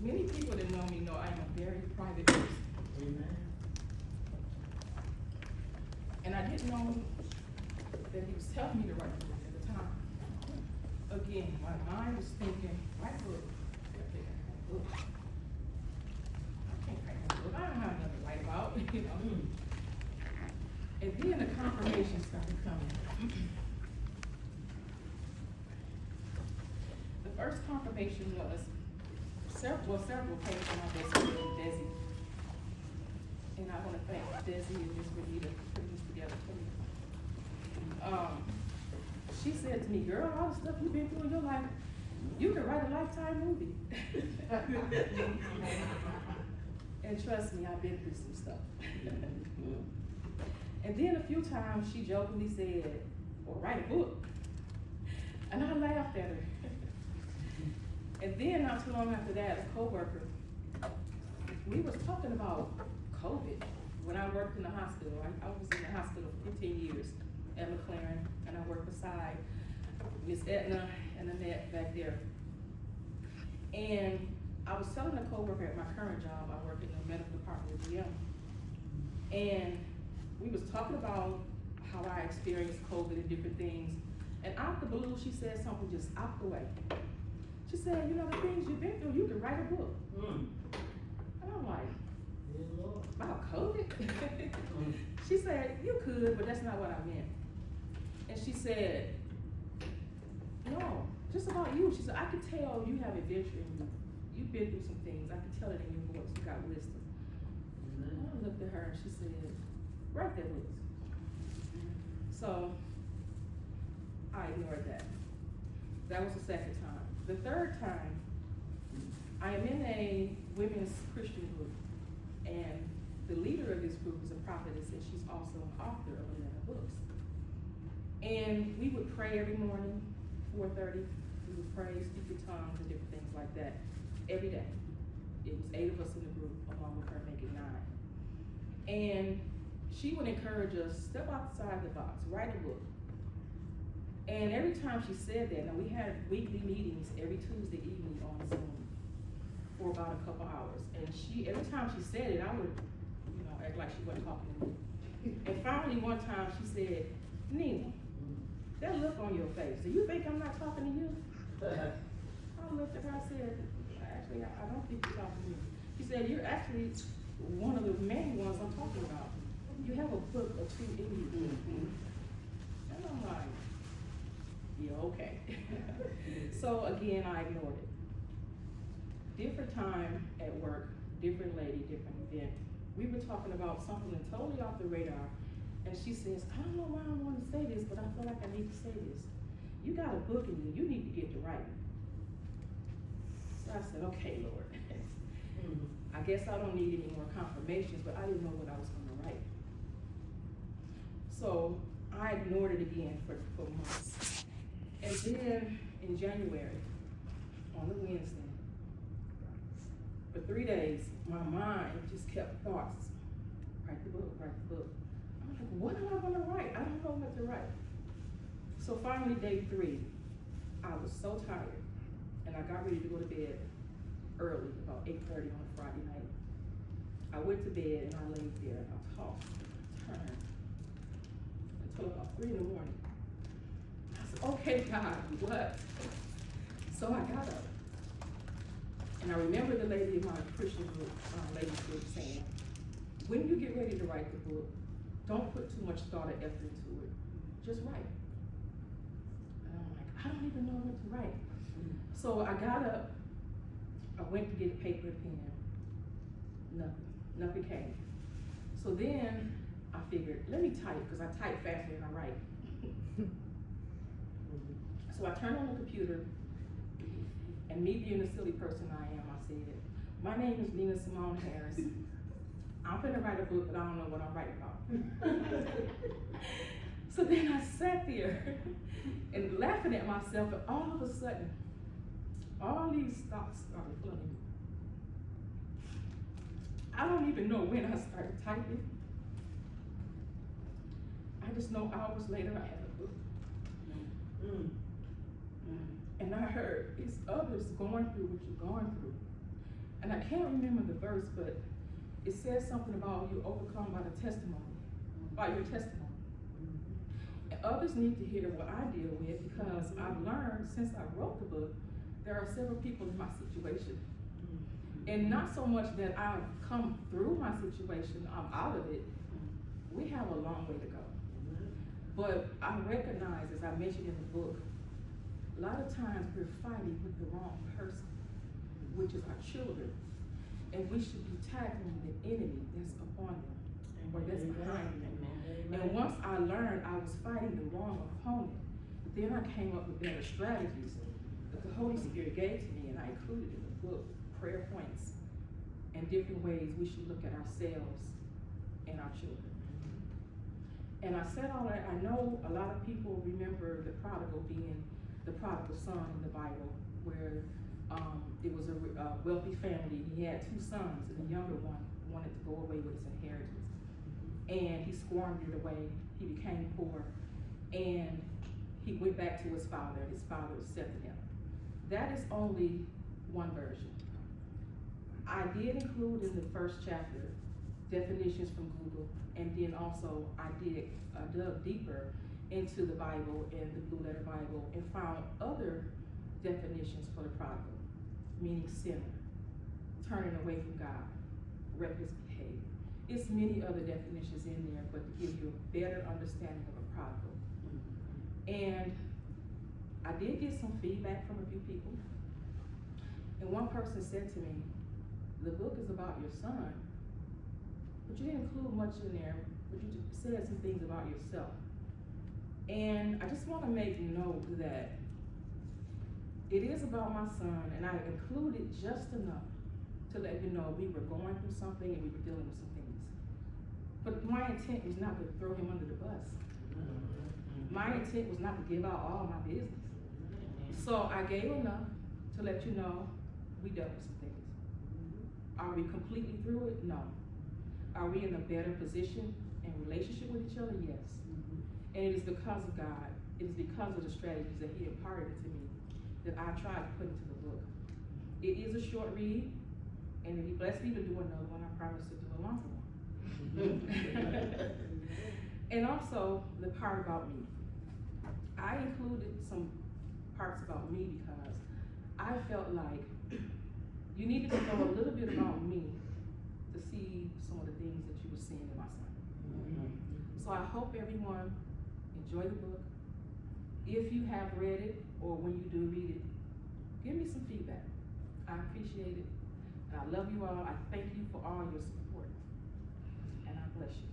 Many people that know me know I'm a very private person. Amen. And I didn't know that he was telling me to write a book at the time. Again, my mind was thinking, write a book. I can't write a book. I don't have nothing to write about, you know. And then the confirmation started coming. The first confirmation was several came from my best friend, Desi. And I want to thank Desi and Miss Renita for putting this together for me. She said to me, girl, all the stuff you've been through in your life, you could write a Lifetime movie. And trust me, I've been through some stuff. And then a few times she jokingly said, well, write a book. And I laughed at her. And then not too long after that, a coworker, we was talking about COVID when I worked in the hospital. I was in the hospital for 15 years at McLaren, and I worked beside Miss Etna and Annette back there. And I was telling a coworker at my current job, I work in the medical department with GM, and we was talking about how I experienced COVID and different things. And out the blue, she said something just out the way. She said, you know, the things you've been through, you could write a book. And I'm like, about COVID? She said, you could, but that's not what I meant. And she said, no, just about you. She said, I could tell you have adventure in you. You've been through some things. I could tell it in your voice. You got wisdom. And I looked at her and she said, write that book. So I ignored that. That was the second time. The third time, I am in a women's Christian group, and the leader of this group is a prophetess, and she's also an author of 11 books. And we would pray every morning, 4:30. We would pray, speak in tongues, and different things like that every day. It was 8 of us in the group, along with her, making 9. And she would encourage us, step outside the box, write a book. And every time she said that, now we had weekly meetings every Tuesday evening on Zoom for about a couple hours. And every time she said it, I would, you know, act like she wasn't talking to me. And finally one time she said, Nina, that look on your face, do you think I'm not talking to you? I looked at her, I said, actually, I don't think you're talking to me. She said, you're actually one of the main ones I'm talking about. You have a book or two in you. And I'm like, yeah, okay. So again, I ignored it. Different time at work, different lady, different event. We were talking about something totally off the radar, and she says, I don't know why I want to say this, but I feel like I need to say this. You got a book in you need to get to writing. So I said, okay, Lord. I guess I don't need any more confirmations, but I didn't know what I was going to write. So I ignored it again for months. And then in January, on the Wednesday, for 3 days, my mind just kept thoughts. Write the book, write the book. I was like, what am I gonna write? I don't know what to write. So finally, day 3, I was so tired, and I got ready to go to bed early, about 8:30 on a Friday night. I went to bed and I laid there and I tossed, turned, until about 3 in the morning. I said, okay, God, what? So I got up. And I remember the lady in my Christian group, ladies group, saying, when you get ready to write the book, don't put too much thought or effort into it. Just write. And I'm like, I don't even know what to write. So I got up, I went to get a paper and pen. Nothing came. So then I figured, let me type, because I type faster than I write. So I turned on the computer, and me being the silly person I am, I said, my name is Nina Simone Harris. I'm gonna write a book, but I don't know what I'm writing about. So then I sat there and laughing at myself, and all of a sudden, all these thoughts started flooding me. I don't even know when I started typing. I just know hours later I had a book. And I heard, it's others going through what you're going through. and I can't remember the verse, but it says something about you overcome by the testimony, by your testimony. And others need to hear what I deal with, because I've learned since I wrote the book, there are several people in my situation. And not so much that I've come through my situation, I'm out of it. We have a long way to go. But I recognize, as I mentioned in the book, a lot of times we're fighting with the wrong person, which is our children. And we should be tackling the enemy that's upon them, or that's behind them. And once I learned I was fighting the wrong opponent, then I came up with better strategies that the Holy Spirit gave to me, and I included in the book prayer points and different ways we should look at ourselves and our children. And I said all that. I know a lot of people remember the prodigal being the prodigal son in the Bible, where it was a wealthy family. He had 2 sons, and the younger one wanted to go away with his inheritance. And he squandered it away. He became poor, and he went back to his father, and his father accepted him. That is only one version. I did include in the first chapter definitions from Google, and then also I dug deeper into the Bible and the Blue Letter Bible, and found other definitions for the prodigal, meaning sinner, turning away from God, reckless behavior. It's many other definitions in there, but to give you a better understanding of a prodigal. And I did get some feedback from a few people, and one person said to me, the book is about your son, but you didn't include much in there, but you just said some things about yourself. And I just want to make note that it is about my son, and I included just enough to let you know we were going through something and we were dealing with some things. But my intent was not to throw him under the bus. My intent was not to give out all my business. So I gave enough to let you know we dealt with some things. Are we completely through it? No. Are we in a better position in relationship with each other? Yes. And it is because of God, it is because of the strategies that He imparted to me that I tried to put into the book. It is a short read, and if He blessed me to do another one, I promise to do a longer one. And also the part about me. I included some parts about me because I felt like you needed to know a little bit about me to see some of the things that you were seeing in my son. So I hope everyone enjoy the book. If you have read it, or when you do read it, give me some feedback. I appreciate it. And I love you all. I thank you for all your support. And I bless you.